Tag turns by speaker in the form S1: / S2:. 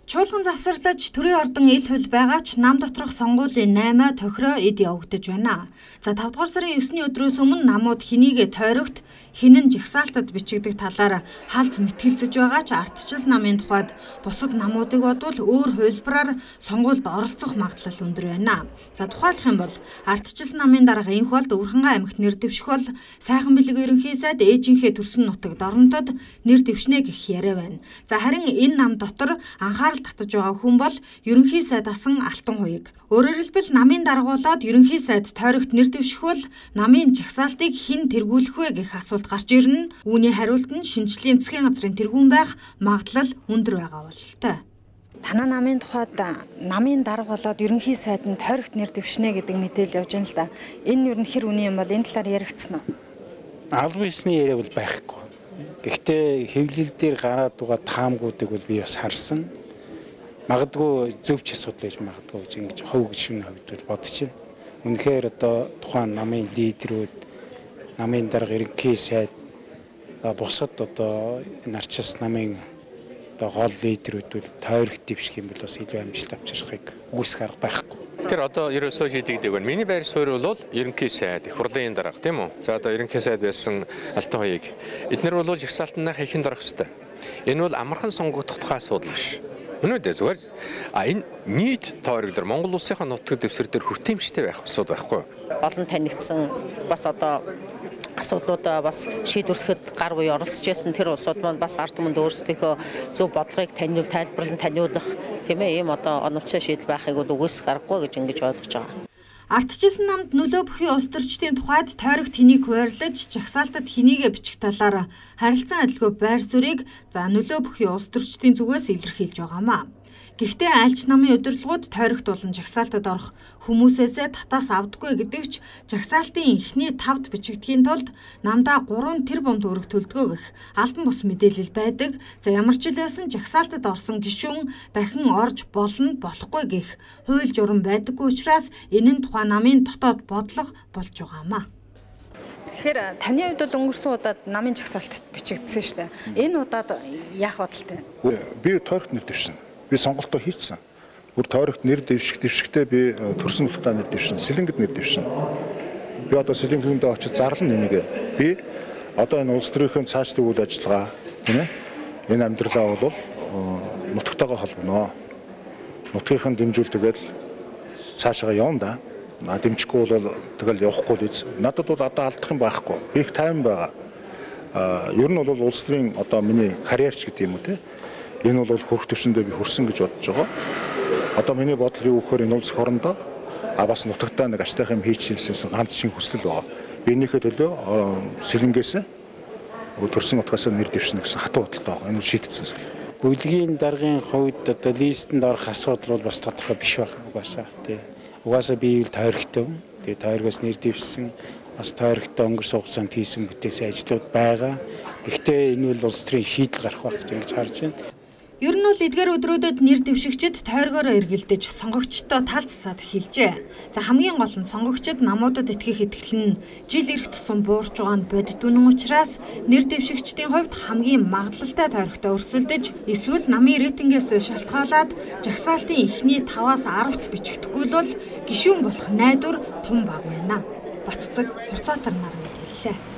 S1: Чуулган завсарлаж төрийн ордон ил хөл байгаа ч нам доторх сонгуулийн 8 тохироо эд явагдаж байна. За 5 дугаар сарын 9-ний өдрөөс өмнө намууд хинийгэ тойрогт хинэн жагсаалтад бичигдэх талаар халз мэтгэлцэж байгаа ч ардчилсан намын тухайд бусад намуудыг бодвол өөр хувилбараар сонгуульд оролцох магадлал өндөр байна. За тухайлах юм бол ардчилсан намын дарга энх болд Өвөрхангай аймагт нэр дэвших бол сайхан бэлэг ерөнхий сайд ээжинхээ төрсөн нутагт оронтод нэр дэвшнэ гэх яриа байна. За харин энэ нам дотор анхаарал татаж байгаа хүн бол ерөнхий сайд асан Алтан хуйг. Өөрөөр хэлбэл намын даргуулаад ерөнхий сайд тойрогт нэр дэвших бол намын жагсаалтыг хэн тэргүүлэх вэ гэх асуулт гарч ирнэ. Үүний хариулт нь шинжлэлийн засгийн газрын тэргүүн байх магадлал өндөр байгаа бололтой.
S2: Танаа намын тухайд намын дарга болоод ерөнхий сайдын тойрогт нэр дэвшнэ гэдэг мэдээлэл явж байна л да. Энэ юу н хэр үний юм бол энэ талаар яригдсан уу?
S3: Албан ёсны яриа бол байхгүй. Гэхдээ хэвлэл дээр гараад байгаа таамгуудыг бол би бас харсан. Магадгүй зөвч асуудал байж магадгүй гэж ингэж хов гişүн хувьд бодож байна. Үнэхээр одоо тухайн намын лидерүүд, намын дарга ерөнхий сайд, бусад одоо энэ арчилсан намын гол лидерүүд бол тойрогт дэвших юм бол бас илүү амжилт авчрахыг үүсэх арга байхгүй.
S4: Тэр одоо ерөөсөө шийдэгдэг байна. Миний байр суурь бол ерөнхий сайд, их хурлын дарга тийм үү? За одоо ерөнхий сайд байсан Алтан хуйг. Эднэр бол жагсаалтнаа хийхэн дарах ёстой. Энэ бол амархан сонгогдох тухай асуудал биш. Өнөөдөр зүгээр энэ нийт тойрог дээр Монгол улсынхаа нутаг дэвсгэр дээр хүртээмжтэй байх асуудал байхгүй.
S5: Олон танигдсан бас одоо асуудлуудаа бас шийдвэрлэхэд гар буй оролцож байсан тэр улсууд маань бас ард түмэнд өөрсдийнхөө зөв бодлогыг тайлбарлан таниулах тийм ээ ийм одоо оновчтой шийдэл байхыг бол үгүйсэх аргагүй гэж ингэж ойлгож байгаа.
S1: Ардчилсан намд нөлөө бүхий улс төрчдийн тухайд тойрогт хэнийг хуваарлаж, жагсаалтад хэнийгээ бичих талаар харилцан адилгүй байр суурийг нөлөө бүхий улс төрчдийн зүгээс илэрхийлж байгаамаа. Гэхдээ айлч намын удирдлагууд тойрогт болон жагсаалтад орох хүмүүсээсээ татаас авдаггүй гэдэг ч жагсаалтын эхний тавд бичигдэхийн тулд намдаа 3 тэрбум төгрөг төлдгөө гэх албан бус мэдээлэл байдаг. За ямар ч байсан жагсаалтад орсон гишүүн дахин орж болно болохгүй гэх хууль журам байдаггүй учраас энэ нь тухайн намын дотоод бодлого болж байгаамаа.
S2: Тэгэхээр таны хувьд бол өнгөрсөн удаад намын жагсаалтад бичигдсэн шүү дээ. Энэ удаад яах бодолтой вэ?
S6: Би тойрогт нэр дэвшин. Би сонголтоо хийцсэн. Бүр тойрогт нэр дэвшигтээ би төрсөн нутагтаа нэр дэвшин, Сэлэнгэд нэр дэвшин. Би одоо Сэлэнгэндээ очиж зарлан нэмэгээ. Би одоо энэ улс төрийн цаашдын үйл ажиллагаа тийм ээ. Энэ амьдралаа бол нутагтайгаа холбоно. Нутгийнхын дэмжүүлтэйгээр цаашаа явна да. Дэмжихгүй бол тэгэл явахгүй л үз. Надад бол одоо алдах юм байхгүй. Би их тайван байгаа. Ер нь бол улс төрийн одоо миний карьерч гэдэг юм уу те. Энэ бол хөрөх төвшөндөө би хөрсөн гэж бодож байгаа. Одоо миний бодол юу гэхээр энэ улс хорондоо бас нутагтаа нэг аштайх юм хийж юмсан ганц шин хүсэл байгаа. Би энийхээ төлөө Сэлэнгээс төрсөн нутгаас нэр дэвшнэ гэсэн хатуу бодолтой байгаа. Энэ шийдэгдсэн зүйл.
S3: Бүлгийн даргын хувьд одоо листэнд орох асуудал бол бас тодорхой биш байх угаасаа тий. Угаасаа би л тойрогтой. Тэгээ тойрогоос нэр дэвшсэн бас тойрогтой өнгөрсөн хугацаанд хийсэн бүтээсэн ажлууд байгаа. Гэхдээ энэ бол улс төрийн шийдэл гарах байх гэж харж байна.
S1: Ер нь бол эдгээр өдрүүдэд нэр дэвшигчид тойргоор эргэлдэж сонгогчдоо тал засаад хэлжээ. За хамгийн гол нь сонгогчид намуудад итгэх итгэл нь жил ирэх тусам буурч байгаа нь боддгүнэн учраас нэр дэвшигчдийн хувьд хамгийн магадлалтай тойрогтой өрсөлдөж эсвэл намын рейтингээс шалтгаалаад жагсаалтын эхний 5-аас 10-т бичигдэхгүй бол гишүүн болох найдвар тун баг байна. Баццэг Хурцаатар нар мэдээллээ.